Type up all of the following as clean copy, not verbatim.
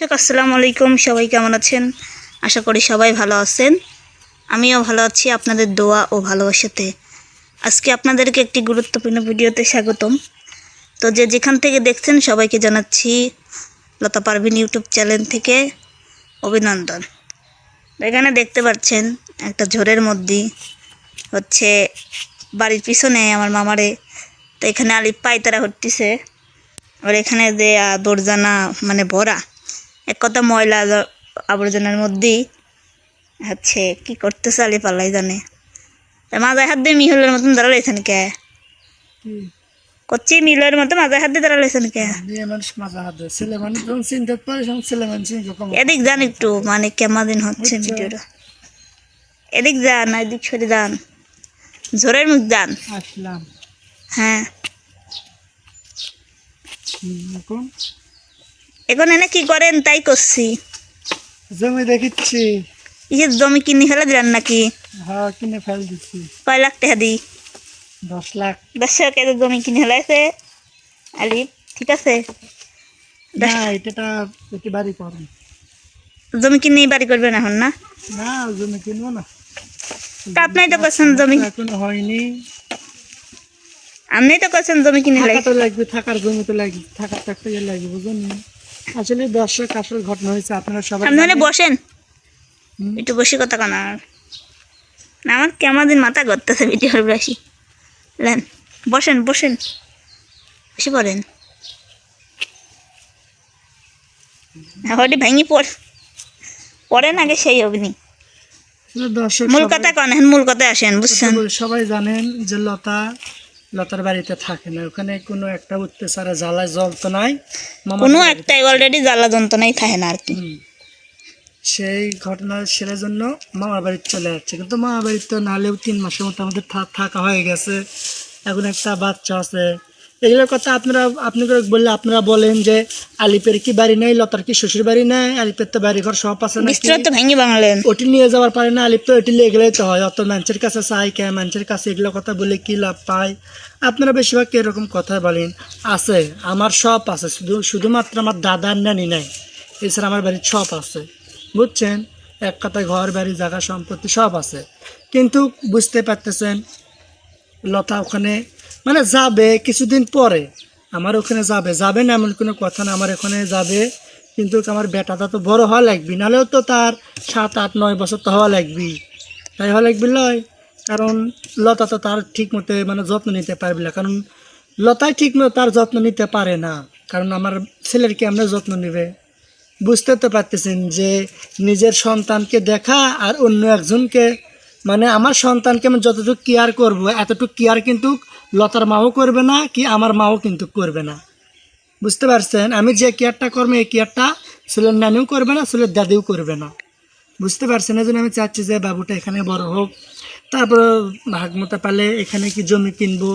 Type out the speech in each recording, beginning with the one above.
আসসালামু আলাইকুম, সবাই কেমন আছেন? আশা করি সবাই ভালো আছেন। আমিও ভালো আছি আপনাদের দোয়া ও ভালোবাসাতে। আজকে আপনাদেরকে একটি গুরুত্বপূর্ণ ভিডিওতে স্বাগতম। তো যেখান থেকে দেখছেন সবাইকে জানাচ্ছি লতা পারভিন ইউটিউব চ্যানেল থেকে অভিনন্দন। এখানে দেখতে পাচ্ছেন একটা ঝড়ের মধ্যে হচ্ছে বাড়ির পিছনে আমার মামারে, তো এখানে আলিপ পাইতারা হটতিছে। আর এখানে যে আবর্জনা মানে ভরা, এক কথা ময়লা আবর্জনার মধ্যেই হচ্ছে কি করতেছে আলি পাল্লাই জানে। মাজায় হাত দিয়ে মিহলের মতন দাঁড়াইছেন কে? করছি মিহলের মতো মাজায় হাত দিয়ে দাঁড়াইছেন কে? এদিক যান একটু, মানে কেমন দিন হচ্ছে ভিডিওটা। এদিক যান, এদিক সরে যান, ঝোরের মুখ যান। হ্যাঁ, এখন এনে কি করেন তাই করছি। জমি দেখিচ্ছি। ইয়ে জমি কিনে ফেলে দিলেন নাকি? হ্যাঁ, কিনে ফেল দিচ্ছি। কয় লাখ টাকা দিই? 10 লাখ। 10 লাখ জমি কিনে ফেলাইছে আলি, ঠিক আছে। না, এটা বাড়ি করুন। জমি কিনে বাড়ি করবেন এখন? না না, জমি কিনবো না। তা আপনি তো করছেন জমি, এখনো হয়নি। আপনি তো করছেন জমি কিনে তো লাগবে, থাকার জমি তো লাগবে, থাকার থাকতে গেলে লাগবে, বুঝুন। আসলে দর্শক আসল ঘটনা হয়েছে, আপনারা সবাই আপনি বসেন একটু, বসে কথা কানা। আমার কেমন দিন মাথা করতেছে ভিডিওর বেশি। বসেন বসেন, বসে পড়েন। হয়তো ভেঙে পড়েন আগে, সেই অগ্নি। দর্শক মূল কথা কন, মূল কথায় আসেন, বুঝছেন। সবাই জানেন যে লতার বাড়িতে থাকে না, ওখানে কোনো একটা অত্যাচারে জ্বালায় জ্বলতো নাই, কোনো একটাই অলরেডি জ্বালা যন্ত্রণাই থাকে না আর কি। সেই ঘটনার সেরে জন্য মামার বাড়িতে চলে যাচ্ছে, কিন্তু মামার বাড়িতে তো নাহলেও 3 মাসের মতো আমাদের থাকা হয়ে গেছে। এখন একটা বাচ্চা আছে। এগুলোর কথা আপনি বললে আপনারা বলেন যে আলিপের কি বাড়ি নেই, লতার কি শ্বশুর বাড়ি নেই, আলিপের তো বাড়ি ঘর সব আছে, ভেঙে বাংলেন ওটি নিয়ে যাওয়ার পারে না, আলিপ তো ওটি নিয়ে গেলেই তো হয়। অত মানুষের কাছে চাই কে, মানুষের কাছে এগুলো কথা বলে কি লাভ পায়? আপনারা বেশিরভাগ এরকম কথা বলেন। আছে, আমার সব আছে, শুধুমাত্র আমার দাদার নানি নাই, এছাড়া আমার বাড়ির সব আছে, বুঝছেন। এক কথায় ঘর বাড়ি জায়গা সম্পত্তি সব আছে। কিন্তু বুঝতে পারতেছেন লতা ওখানে মানে যাবে কিছুদিন পরে, আমার ওখানে যাবে না এমন কোনো কথা না, আমার ওখানে যাবে। কিন্তু আমার বেটাটা তো বড় হওয়া লাগবে, নাহলেও তো তার 7, 8, 9 বছর তো হওয়া লাগবে। তাই হওয়া লাগবে লয়, কারণ লতা তো তার ঠিক মতো মানে যত্ন নিতে পারবে না, কারণ লতাই ঠিক মতো তার যত্ন নিতে পারে না। কারণ আমার ছেলের কি আমরা যত্ন নেবে? বুঝতে তো পারতেছেন যে নিজের সন্তানকে দেখা আর অন্য একজনকে, মানে আমার সন্তানকে আমি যতটুকু কেয়ার করব এতটুকু কেয়ার কিন্তু লতার মাও করবে না, কি আমার মাও কিন্তু করবে না, বুঝতে পারছেন। আমি যে কেয়ারটা করবো এই কেয়ারটা ছেলের নানিও করবে না, ছেলের দাদিও করবে না, বুঝতে পারছেন। এই জন্য আমি চাচ্ছি যে বাবুটা এখানে বড় হোক, তারপর ভাগ মতো পালে এখানে কি জমি কিনবো,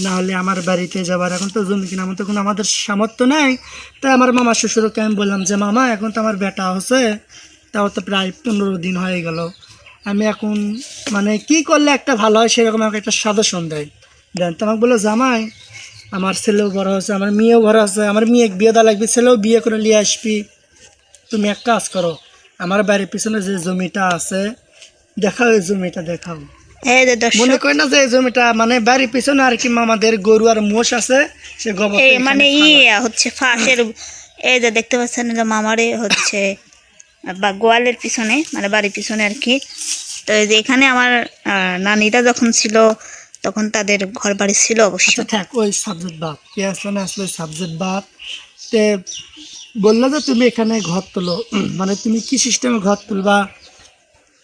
না হলে আমার বাড়িতে যাবার। এখন তো জমি কিনা মতো কোনো আমাদের সামর্থ্য নেই। তাই আমার মামা শ্বশুরকে আমি বললাম যে মামা, এখন তো আমার বেটা হচ্ছে, তাও তো প্রায় 15 দিন হয়ে গেল, আমি এখন মানে কি করলে একটা ভালো হয় সেরকম আমাকে একটা সাজেশন দেন। তো আমাকে বললো জামাই, আমার ছেলেও বড় হচ্ছে, আমার মেয়েও বড় আছে, আমার মেয়ে বিয়ে দেওয়া লাগবে, ছেলেও বিয়ে করে নিয়ে আসবি। তুমি এক কাজ করো, আমার বাড়ির পিছনে যে জমিটা আছে দেখাও, এই জমিটা দেখাও। মনে করি না যে এই জমিটা মানে বাড়ির পিছনে আর কি আমাদের গরু আর মোষ আছে, সে গোবর মানে হচ্ছে ফাঁসের। এই যে দেখতে পাচ্ছেন মামারে হচ্ছে বা গোয়ালের পিছনে, মানে বাড়ির পিছনে আর কি। তো এখানে আমার নানিরা যখন ছিল তখন তাদের ঘর বাড়ি ছিল অবশ্য। থাক, ওই সাবজেক্ট বাদ, কে আসলে না আসলে সাবজেক্ট বাদ। তে বললো যে তুমি এখানে ঘর তোলো, মানে তুমি কি সিস্টেমে ঘর তুলবা,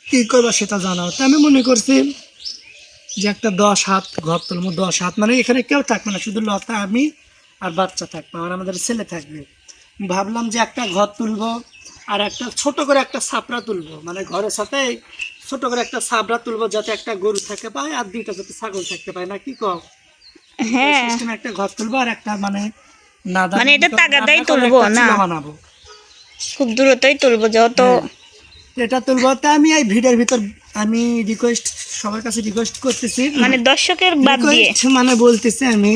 কী করবা সেটা জানাও। তো আমি মনে করছি যে একটা 10 হাত ঘর তুলবো। 10 হাত মানে এখানে কেউ থাকবে না, শুধু লতা, আমি আর বাচ্চা থাকবে, আর আমাদের ছেলে থাকবে। ভাবলাম যে একটা ঘর তুলবো আর একটা ছোট করে একটা ছাপড়া তুলবো, মানে ঘরের সাথে ছোট করে একটা ছাপড়া তুলবো, যাতে একটা গরু থাকতে পায় আর 2টা যাতে ছাগল থাকতে পায়, না কি কও? হ্যাঁ, একটা ঘর তুলবো আর একটা মানে এটা তাগাদাই তুলবো না, বানাবো, খুব দূরত্বই তুলবো যত। এটা তুলবো। তা আমি এই ভিডিওর ভিতর আমি সবার কাছে রিকোয়েস্ট করতেছি, মানে দর্শকের বাদ দিয়ে, মানে বলতেছি আমি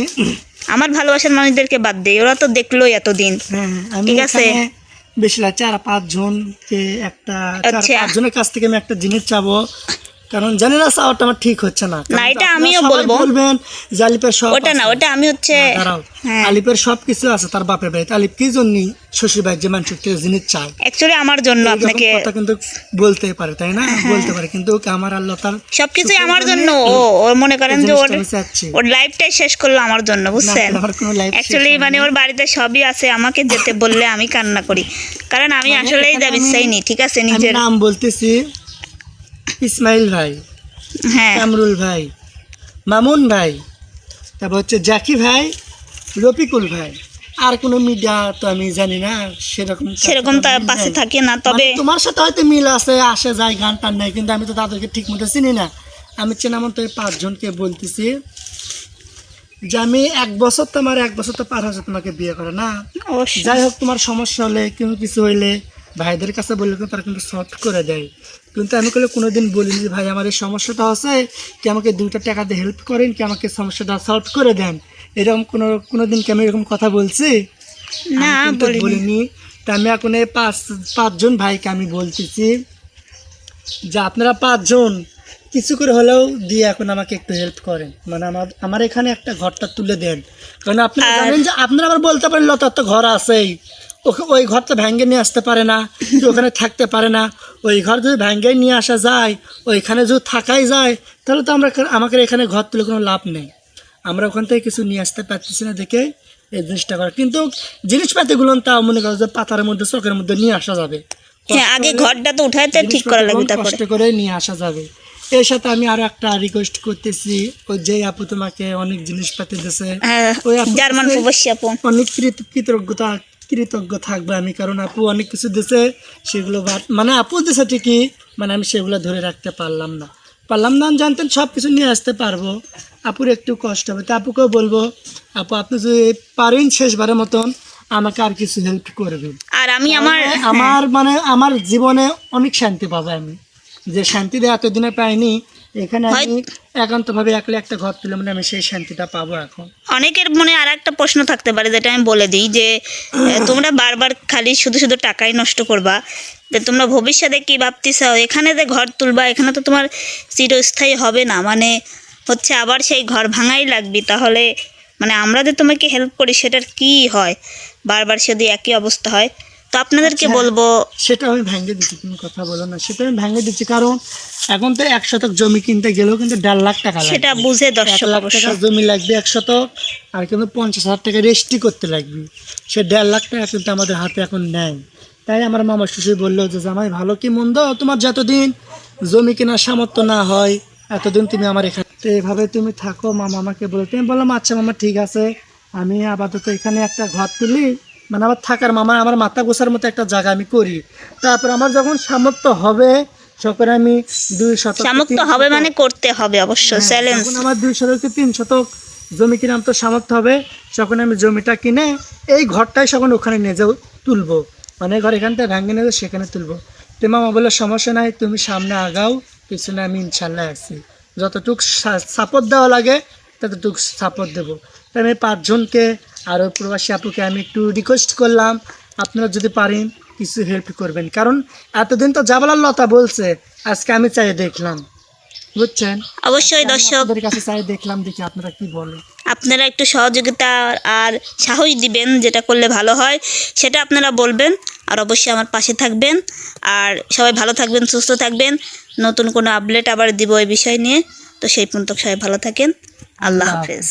আমার ভালোবাসার মানুষদেরকে বাদ দিয়ে, ওরা তো দেখলোই এতদিন, ঠিক আছে। বেশি না 4-5 জনকে একটা আচ্ছা। 4-5 জনের কাছ থেকে আমি একটা জিনিস চাবো, কারণ জানি না চাওয়াটা আমার ঠিক হচ্ছে না। কারণ না, এটা আপনারা আমিও সবাই বলবো। বলবেন যে আলিপের সব ওটা না, আছে। ওটা আমি হচ্ছে না, দাঁড়াও, হ্যাঁ আলিপের সব কিছু আছে তার বাপের বাড়িতে, আলিপ কি জন্য শ্বশুর বাড়ির যে মানুষের থেকে জিনিস চায়, অ্যাকচুয়ালি আমার জন্য এরকম আপনাকে কথা কিন্তু বলতেই পারে, তাই না? বলতে পারে, কিন্তু আমার আল্লাহ তার সবকিছুই আমার জন্য। ও মনে করেন যে ওর আমি চাচ্ছি ওর লাইফটাই শেষ করলো আমার জন্য, বুঝছেন? আমার কোনো লাইফ অ্যাকচুয়ালি মানে ওর বাড়িতে সবই আছে, আমাকে যেতে বললে আমি কান্না করি, কারণ আমি আসলেই এখানে যাবি আমি- চাইনি, ঠিক আছে? আমি নিজের নাম বলতেছি, ইসমাইল ভাই, হ্যাঁ কামরুল ভাই, মামুন ভাই, তারপর হচ্ছে জাকি ভাই, রফিকুল ভাই, আর কোনো মিডিয়া তো আমি জানি না সেরকম সেরকম তার মিল পাশে নাই। থাকে না, তবে মানে তোমার সাথে হয়তো মিল আছে, আসে যায়, গান টান নাই, কিন্তু আমি তো তাদেরকে ঠিক মতো চিনি না। আমি চেনা মতো এই 5 জনকে বলতেছি যে আমি 1 বছর তো আমার 1 বছর তো পার হয়েছে তোমাকে বিয়ে করে না। অবশ্যই যাই হোক, তোমার সমস্যা হলে কিন্তু কিছু হইলে ভাইদের কাছে বললে কিন্তু তারা কিন্তু সলভ করে দেয়, কিন্তু আমি কোনোদিন বলিনি যে ভাই আমার এই সমস্যাটা আছে, কি আমাকে 2টা টাকা দিয়ে হেল্প করেন, কি আমাকে সমস্যাটা সলভ করে দেন, এরকম কোনোদিন কি আমি এরকম কথা বলছি? না আমি কিন্তু বলিনি। বলিনি। তা আমি এখন এই 5 জন ভাইকে আমি বলতেছি যে আপনারা 5 জন কিছু করে হলেও দিয়ে এখন আমাকে একটু হেল্প করেন, মানে আমার এখানে একটা ঘরটা তুলে দেন, কারণ আপনারা আর- জানেন যে আপনারা আবার বলতে পারেন লতার তো ঘর আছেই, ওই ঘরটা ভেঙে নিয়ে আসতে পারে না, কেউ ওখানে থাকতে পারে না, ওই ঘর যদি ভেঙে নিয়ে আসা যায়, ওইখানে যদি থাকাই যায়, তাহলে তো আমাকে এখানে ঘর তুলে কোনো লাভ নেই, আমরা ওখান থেকে কিছু নিয়ে আসতে পারতেছি না দেখে এই জিনিসটা করা, কিন্তু জিনিসপাতিগুলো তাও মনে করো যে পাতার মধ্যে চোখের মধ্যে নিয়ে আসা যাবে, হ্যাঁ, আগে ঘরটা তো উঠাইতে ঠিক করা লাগবে, তারপরে কষ্ট করে নিয়ে আসা যাবে। এর সাথে আমি আরো একটা রিকোয়েস্ট করতেছি, ওই যে আপু তোমাকে অনেক জিনিসপাতি দিয়েছে, ওই আপু জার্মান প্রবাসী আপু, অনেক কৃতজ্ঞ থাকবে আমি, কারণ আপু অনেক কিছু দিছে, সেগুলো মানে আপু দিছে ঠিকই, মানে আমি সেগুলো ধরে রাখতে পারলাম না, আমি জানতেন সব কিছু নিয়ে আসতে পারবো, আপুর একটু কষ্ট হবে, তা আপুকেও বলবো আপু আপনি যদি পারেন শেষবারের মতন আমাকে আর কিছু হেল্প করবেন। আর আমি আমার আমার জীবনে অনেক শান্তি পাবো, আমি যে শান্তিটা এতদিনে পাইনি, এখানে আমি একান্তভাবে একলা একটা ঘর তুলে মানে আমি সেই শান্তিটা পাবো এখন। অনেকের মনে আর একটা প্রশ্ন থাকতে পারে, যেটা আমি বলে দিই যে তোমরা বারবার খালি শুধু শুধু টাকাই নষ্ট করবা, যে তোমরা ভবিষ্যতে কি ভাবতেছ, এখানে যে ঘর তুলবা এখানে তো তোমার চিরস্থায়ী হবে না, মানে হচ্ছে আবার সেই ঘর ভাঙাই লাগবে, তাহলে মানে আমরা যে তোমাকে হেল্প করি সেটার কি হয়, বারবার যদি একই অবস্থা হয়। তো আপনাদেরকে আচ্ছা, বলবো সেটা আমি ভেঙে দিচ্ছি, তুমি কথা বলো না, সেটা আমি ভেঙে দিচ্ছি, কারণ এখন তো 1 শতক জমি কিনতে গেলেও কিন্তু 1.5 লাখ টাকা লাগবে, সেটা বুঝে 1 দর্শক লাখ অবশ্য টাকা জমি লাগবে 1 শতক, আর কিন্তু 50,000 টাকা রেজিস্ট্রি করতে লাগবে, সে 1.5 লাখ টাকা কিন্তু আমাদের হাতে এখন নেয়। তাই আমার মামা শ্বশুর বললো যে জামাই ভালো কি মন্দ, তোমার যতদিন জমি কেনার সামর্থ্য না হয় এতদিন তুমি আমার এখানে, তো এভাবে তুমি থাকো। মামা আমাকে বলে, তুমি বললাম আচ্ছা মামা ঠিক আছে, আমি আপাতত এখানে একটা ঘর তুলি, মানে আমার থাকার আমার মাথা গোছার মতো একটা জায়গা আমি করি, তারপর আমার যখন সামর্থ্য হবে তখন আমি 2 শতক সামর্থ্য হবে মানে করতে হবে অবশ্য, চ্যালেঞ্জ। যখন আমার 2 শতক 3 শতক জমি কিনে তো সামর্থ্য হবে, তখন আমি জমিটা কিনে এই ঘরটাই তখন ওখানে নিয়ে যাও তুলবো, মানে ঘর এখান থেকে ভেঙে নিয়ে যাও সেখানে তুলবো। তো মামা বললো সমস্যা নাই, তুমি সামনে আগাও, পিছনে আমি ইনশাল্লাহ আছি, যতটুকু সাপোর্ট দেওয়া লাগে ততটুকু সাপোর্ট দেবো। তাই আমি 5 জনকে আর ওই প্রবাসী আপুকে আমি একটু রিকোয়েস্ট করলাম আপনারা যদি পারেন কিছু হেল্প করবেন, কারণ এতদিন তো জাবালার লতা বলছে, আজকে আমি চাই দেখলাম, বুঝছেন? অবশ্যই দর্শক, আপনাদের কাছে চাই দেখলাম, দেখি আপনারা কি বলেন। আপনারা একটু সহযোগিতা আর সাহস দিবেন, যেটা করলে ভালো হয় সেটা আপনারা বলবেন, আর অবশ্যই আমার পাশে থাকবেন, আর সবাই ভালো থাকবেন, সুস্থ থাকবেন, নতুন কোনো আপডেট আবার দিব এই বিষয় নিয়ে। তো সেই পর্যন্ত সবাই ভালো থাকেন, আল্লাহ হাফেজ।